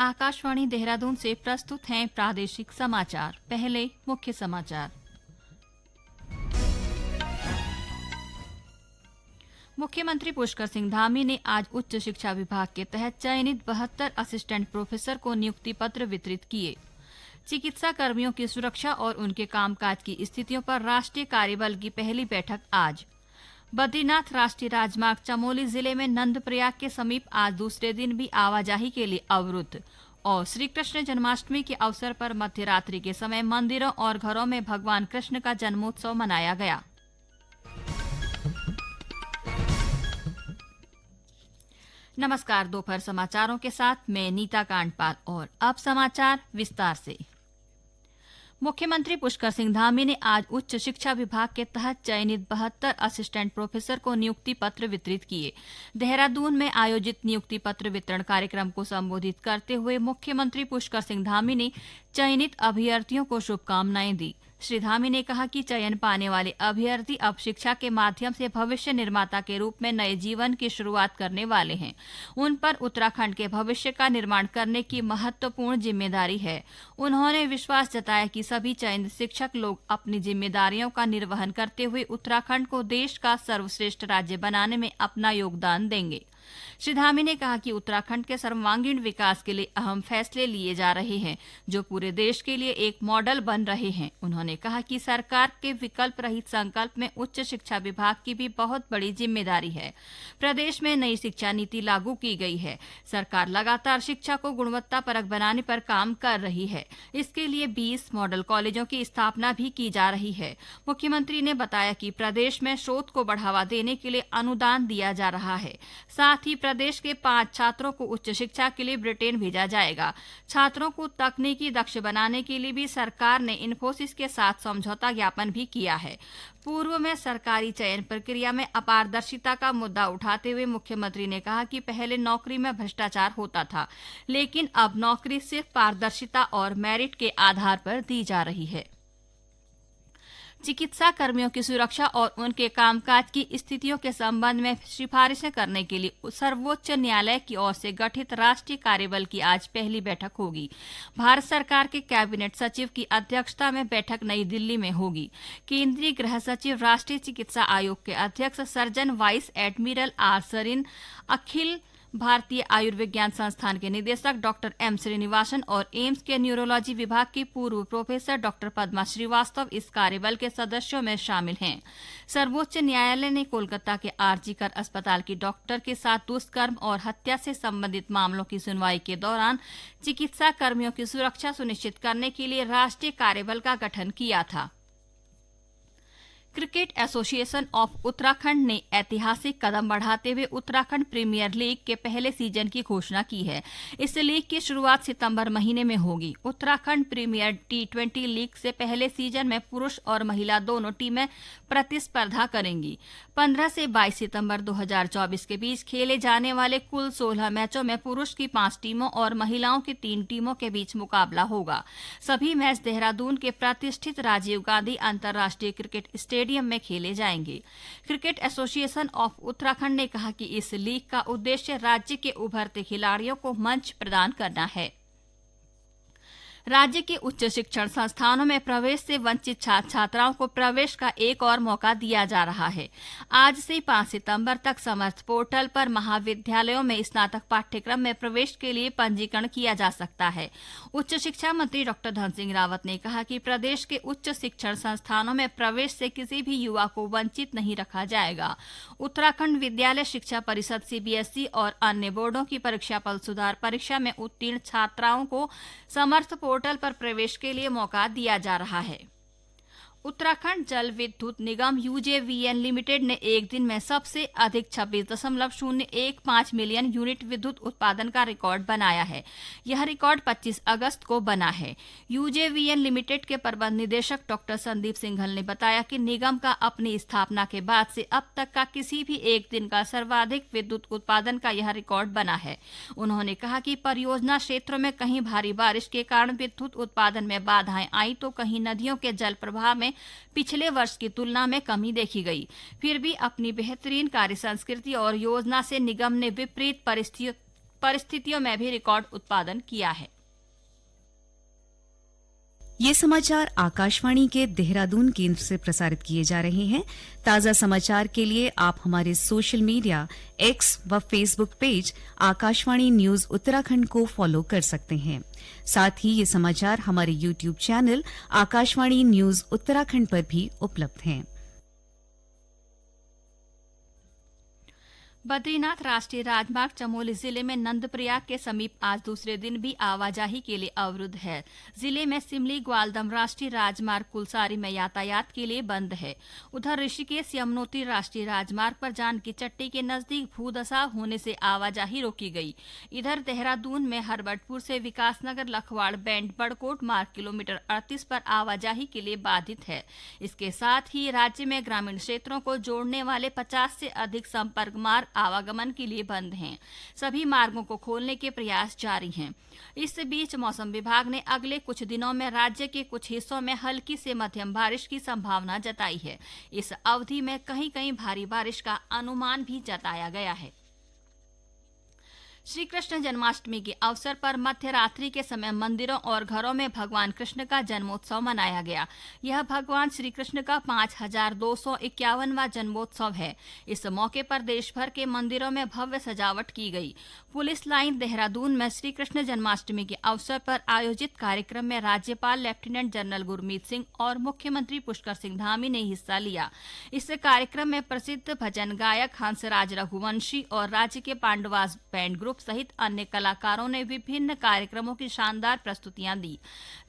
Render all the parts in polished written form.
आकाशवाणी देहरादून से प्रस्तुत हैं प्रादेशिक समाचार। पहले मुख्य समाचार। मुख्यमंत्री पुष्कर सिंह धामी ने आज उच्च शिक्षा विभाग के तहत चयनित 72 असिस्टेंट प्रोफेसर को नियुक्ति पत्र वितरित किए। चिकित्सा कर्मियों की सुरक्षा और उनके कामकाज की स्थितियों पर राष्ट्रीय कार्यबल की पहली बैठक आज। बद्रीनाथ राष्ट्रीय राजमार्ग चमोली जिले में नंदप्रयाग के समीप आज दूसरे दिन भी आवाजाही के लिए अवरुद्ध। और श्री कृष्ण जन्माष्टमी के अवसर पर मध्यरात्रि के समय मंदिरों और घरों में भगवान कृष्ण का जन्मोत्सव मनाया गया। नमस्कार, दोपहर समाचारों के साथ मैं नीता कांडपाल और अब समाचार विस्तार से। मुख्यमंत्री पुष्कर सिंह धामी ने आज उच्च शिक्षा विभाग के तहत चयनित 72 असिस्टेंट प्रोफेसर को नियुक्ति पत्र वितरित किए। देहरादून में आयोजित नियुक्ति पत्र वितरण कार्यक्रम को संबोधित करते हुए मुख्यमंत्री पुष्कर सिंह धामी ने चयनित अभ्यर्थियों को शुभकामनाएं दी। श्री धामी ने कहा कि चयन पाने वाले अभ्यर्थी अब शिक्षा के माध्यम से भविष्य निर्माता के रूप में नए जीवन की शुरुआत करने वाले हैं। उन पर उत्तराखंड के भविष्य का निर्माण करने की महत्वपूर्ण जिम्मेदारी है। उन्होंने विश्वास जताया कि सभी चयनित शिक्षक लोग अपनी जिम्मेदारियों का निर्वहन करते हुए उत्तराखंड को देश का सर्वश्रेष्ठ राज्य बनाने में अपना योगदान देंगे। श्री धामी ने कहा कि उत्तराखंड के सर्वांगीण विकास के लिए अहम फैसले लिए जा रहे हैं, जो पूरे देश के लिए एक मॉडल बन रहे हैं। उन्होंने कहा कि सरकार के विकल्प रहित संकल्प में उच्च शिक्षा विभाग की भी बहुत बड़ी जिम्मेदारी है। प्रदेश में नई शिक्षा नीति लागू की गई है। सरकार लगातार शिक्षा को गुणवत्तापरक बनाने पर काम कर रही है। इसके लिए 20 मॉडल कॉलेजों की स्थापना भी की जा रही है। मुख्यमंत्री ने बताया कि प्रदेश में शोध को बढ़ावा देने के लिए अनुदान दिया जा रहा है। साथ ही प्रदेश के 5 छात्रों को उच्च शिक्षा के लिए ब्रिटेन भेजा जाएगा। छात्रों को तकनीकी दक्ष बनाने के लिए भी सरकार ने इन्फोसिस के साथ समझौता ज्ञापन भी किया है। पूर्व में सरकारी चयन प्रक्रिया में अपारदर्शिता का मुद्दा उठाते हुए मुख्यमंत्री ने कहा कि पहले नौकरी में भ्रष्टाचार होता था, लेकिन अब नौकरी सिर्फ पारदर्शिता और मेरिट के आधार पर दी जा रही है। चिकित्सा कर्मियों की सुरक्षा और उनके कामकाज की स्थितियों के संबंध में सिफारिशें करने के लिए सर्वोच्च न्यायालय की ओर से गठित राष्ट्रीय कार्यबल की आज पहली बैठक होगी। भारत सरकार के कैबिनेट सचिव की अध्यक्षता में बैठक नई दिल्ली में होगी। केंद्रीय गृह सचिव, राष्ट्रीय चिकित्सा आयोग के अध्यक्ष surgeon vice admiral R Sarin, अखिल भारतीय आयुर्विज्ञान संस्थान के निदेशक डॉक्टर एम श्रीनिवासन और एम्स के न्यूरोलॉजी विभाग की पूर्व प्रोफेसर डॉक्टर पद्मा श्रीवास्तव इस कार्यबल के सदस्यों में शामिल हैं। सर्वोच्च न्यायालय ने कोलकाता के आरजीकर अस्पताल की डॉक्टर के साथ दुष्कर्म और हत्या से संबंधित मामलों की सुनवाई के दौरान चिकित्सा कर्मियों की सुरक्षा सुनिश्चित करने के लिए राष्ट्रीय कार्यबल का गठन किया था। क्रिकेट एसोसिएशन ऑफ उत्तराखंड ने ऐतिहासिक कदम बढ़ाते हुए उत्तराखंड प्रीमियर लीग के पहले सीजन की घोषणा की है। इस लीग की शुरुआत सितंबर महीने में होगी। उत्तराखंड प्रीमियर T20 लीग से पहले सीजन में पुरुष और महिला दोनों टीमें प्रतिस्पर्धा करेंगी। 15 से 22 सितंबर 2024 के बीच खेले जाने वाले कुल 16 मैचों में पुरुष की 5 टीमों और महिलाओं की 3 टीमों के बीच मुकाबला होगा। सभी मैच देहरादून के प्रतिष्ठित राजीव गांधी अंतर्राष्ट्रीय क्रिकेट स्टेडियम में खेले जाएंगे। क्रिकेट एसोसिएशन ऑफ उत्तराखंड ने कहा कि इस लीग का उद्देश्य राज्य के उभरते खिलाड़ियों को मंच प्रदान करना है। राज्य के उच्च शिक्षण संस्थानों में प्रवेश से वंचित छात्र छात्राओं को प्रवेश का एक और मौका दिया जा रहा है। आज से 5 सितंबर तक समर्थ पोर्टल पर महाविद्यालयों में स्नातक पाठ्यक्रम में प्रवेश के लिए पंजीकरण किया जा सकता है। उच्च शिक्षा मंत्री डॉक्टर धन सिंह रावत ने कहा कि प्रदेश के उच्च शिक्षण संस्थानों में प्रवेश से किसी भी युवा को वंचित नहीं रखा जाएगा। उत्तराखंड विद्यालय शिक्षा परिषद CBSE और अन्य बोर्डों की परीक्षा फल सुधार परीक्षा में उत्तीर्ण छात्राओं को समर्थ पोर्टल पर प्रवेश के लिए मौका दिया जा रहा है। उत्तराखंड जल विद्युत निगम UJVN लिमिटेड ने एक दिन में सबसे अधिक 26.015 मिलियन यूनिट विद्युत उत्पादन का रिकॉर्ड बनाया है। यह रिकॉर्ड 25 अगस्त को बना है। UJVN लिमिटेड के प्रबंध निदेशक डॉक्टर संदीप सिंघल ने बताया कि निगम का अपनी स्थापना के बाद से अब तक का किसी भी एक दिन का सर्वाधिक विद्युत उत्पादन का यह रिकॉर्ड बना है। उन्होंने कहा कि परियोजना क्षेत्रों में कहीं भारी बारिश के कारण विद्युत उत्पादन में बाधाएं आई तो कहीं नदियों के जल प्रवाह में पिछले वर्ष की तुलना में कमी देखी गई। फिर भी अपनी बेहतरीन कार्य संस्कृति और योजना से निगम ने विपरीत परिस्थितियों में भी रिकॉर्ड उत्पादन किया है। ये समाचार आकाशवाणी के देहरादून केंद्र से प्रसारित किए जा रहे हैं। ताजा समाचार के लिए आप हमारे सोशल मीडिया एक्स व Facebook page Akashvani news Uttarakhand को फॉलो कर सकते हैं। साथ ही ये समाचार हमारे YouTube channel Akashvani news Uttarakhand पर भी उपलब्ध हैं। बद्रीनाथ राष्ट्रीय राजमार्ग चमोली जिले में नंदप्रयाग के समीप आज दूसरे दिन भी आवाजाही के लिए अवरुद्ध है। जिले में सिमली ग्वालदम राष्ट्रीय राजमार्ग कुलसारी में यातायात के लिए बंद है। उधर ऋषिकेश यमुनोत्री राष्ट्रीय राजमार्ग पर जानकी चट्टी के नजदीक भूदशा होने से आवाजाही रोकी गई। इधर देहरादून में हरबटपुर से विकासनगर लखवाड़ बैंड बड़कोट मार्ग किलोमीटर 38 पर आवाजाही के लिए बाधित है। इसके साथ ही राज्य में ग्रामीण क्षेत्रों को जोड़ने वाले 50 से अधिक संपर्क मार्ग आवागमन के लिए बंद हैं। सभी मार्गों को खोलने के प्रयास जारी हैं। इस बीच मौसम विभाग ने अगले कुछ दिनों में राज्य के कुछ हिस्सों में हल्की से मध्यम बारिश की संभावना जताई है। इस अवधि में कहीं कहीं भारी बारिश का अनुमान भी जताया गया है। श्री कृष्ण जन्माष्टमी के अवसर पर मध्य रात्रि के समय मंदिरों और घरों में भगवान कृष्ण का जन्मोत्सव मनाया गया। यह भगवान श्री कृष्ण का 5251वां जन्मोत्सव है। इस मौके पर देश भर के मंदिरों में भव्य सजावट की गई। पुलिस लाइन देहरादून में श्री कृष्ण जन्माष्टमी के अवसर पर आयोजित कार्यक्रम में राज्यपाल लेफ्टिनेंट जनरल गुरमीत सिंह और मुख्यमंत्री पुष्कर सिंह धामी ने हिस्सा लिया। इस कार्यक्रम में प्रसिद्ध भजन गायक हंसराज रघुवंशी और राज्य के पांडवास बैंड ग्रुप सहित अन्य कलाकारों ने विभिन्न कार्यक्रमों की शानदार प्रस्तुतियां दी,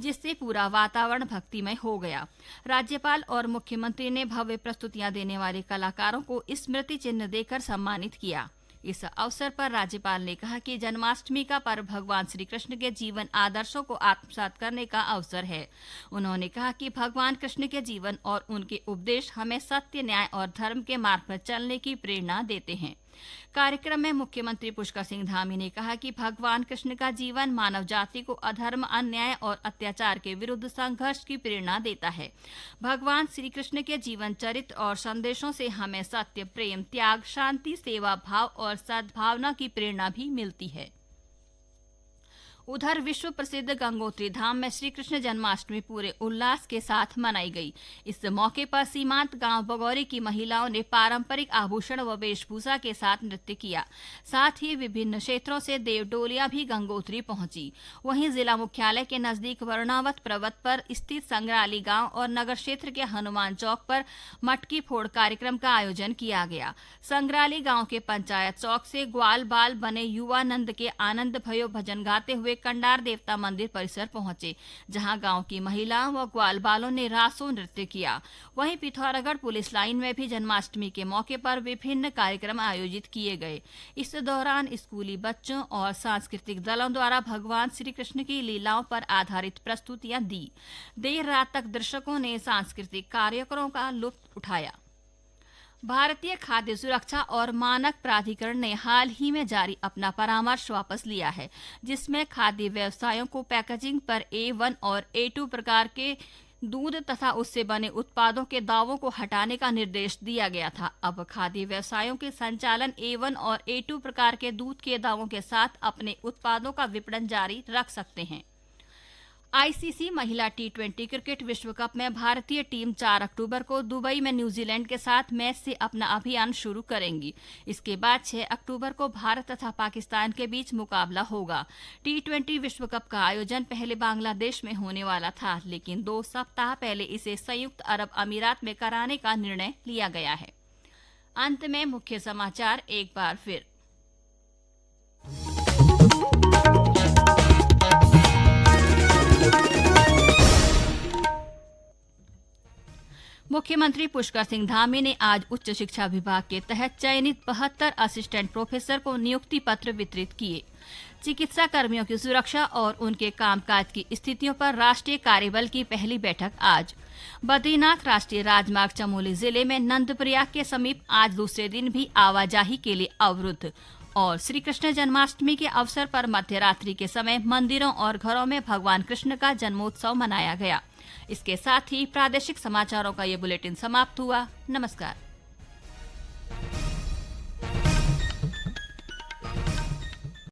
जिससे पूरा वातावरण भक्तिमय हो गया। राज्यपाल और मुख्यमंत्री ने भव्य प्रस्तुतियां देने वाले कलाकारों को स्मृति चिन्ह देकर सम्मानित किया। इस अवसर पर राज्यपाल ने कहा कि जन्माष्टमी का पर्व भगवान श्री कृष्ण के जीवन आदर्शों को आत्मसात करने का अवसर है। उन्होंने कहा कि भगवान कृष्ण के जीवन और उनके उपदेश हमें सत्य, न्याय और धर्म के मार्ग पर चलने की प्रेरणा देते हैं। कार्यक्रम में मुख्यमंत्री पुष्कर सिंह धामी ने कहा कि भगवान कृष्ण का जीवन मानव जाति को अधर्म, अन्याय और अत्याचार के विरुद्ध संघर्ष की प्रेरणा देता है। भगवान श्री कृष्ण के जीवन चरित्र और संदेशों से हमें सत्य, प्रेम, त्याग, शांति, सेवा भाव और सद्भावना की प्रेरणा भी मिलती है। उधर विश्व प्रसिद्ध गंगोत्री धाम में श्री कृष्ण जन्माष्टमी पूरे उल्लास के साथ मनाई गई। इस मौके पर सीमांत गांव बगौरी की महिलाओं ने पारंपरिक आभूषण व वेशभूषा के साथ नृत्य किया। साथ ही विभिन्न क्षेत्रों से देव डोलियां भी गंगोत्री पहुंची। वहीं जिला मुख्यालय के नजदीक वरुणावत पर्वत पर स्थित संग्राली गांव और नगर क्षेत्र के हनुमान चौक पर मटकी फोड़ कार्यक्रम का आयोजन किया गया। संग्राली गांव के पंचायत चौक से ग्वाल बाल बने युवानंद के आनंद भयो भजन गाते हुए कंडार देवता मंदिर परिसर पहुंचे, जहां गांव की महिलाओं व ग्वाल बालों ने रासो नृत्य किया। वहीं पिथौरागढ़ पुलिस लाइन में भी जन्माष्टमी के मौके पर विभिन्न कार्यक्रम आयोजित किए गए। इस दौरान स्कूली बच्चों और सांस्कृतिक दलों द्वारा भगवान श्री कृष्ण की लीलाओं पर आधारित प्रस्तुतियां दी। देर रात तक दर्शकों ने सांस्कृतिक कार्यक्रमों का लुत्फ उठाया। भारतीय खाद्य सुरक्षा और मानक प्राधिकरण ने हाल ही में जारी अपना परामर्श वापस लिया है, जिसमें खाद्य व्यवसायों को पैकेजिंग पर A1 और A2 प्रकार के दूध तथा उससे बने उत्पादों के दावों को हटाने का निर्देश दिया गया था। अब खाद्य व्यवसायों के संचालन A1 और A2 प्रकार के दूध के दावों के साथ अपने उत्पादों का विपणन जारी रख सकते हैं। आईसीसी महिला T20 क्रिकेट विश्व कप में भारतीय टीम 4 अक्टूबर को दुबई में न्यूजीलैंड के साथ मैच से अपना अभियान शुरू करेंगी। इसके बाद 6 अक्टूबर को भारत तथा पाकिस्तान के बीच मुकाबला होगा। T20 विश्व कप का आयोजन पहले बांग्लादेश में होने वाला था, लेकिन 2 सप्ताह पहले इसे संयुक्त अरब अमीरात में कराने का निर्णय लिया गया है। अंत में मुख्य समाचार एक बार फिर। मुख्यमंत्री पुष्कर सिंह धामी ने आज उच्च शिक्षा विभाग के तहत चयनित 72 असिस्टेंट प्रोफेसर को नियुक्ति पत्र वितरित किए। चिकित्सा कर्मियों की सुरक्षा और उनके कामकाज की स्थितियों पर राष्ट्रीय कार्यबल की पहली बैठक आज। बद्रीनाथ राष्ट्रीय राजमार्ग चमोली जिले में नंदप्रयाग के समीप आज दूसरे दिन भी आवाजाही के लिए अवरुद्ध। और श्री कृष्ण जन्माष्टमी के अवसर पर मध्यरात्रि के समय मंदिरों और घरों में भगवान कृष्ण का जन्मोत्सव मनाया गया। इसके साथ ही प्रादेशिक समाचारों का ये बुलेटिन समाप्त हुआ। नमस्कार।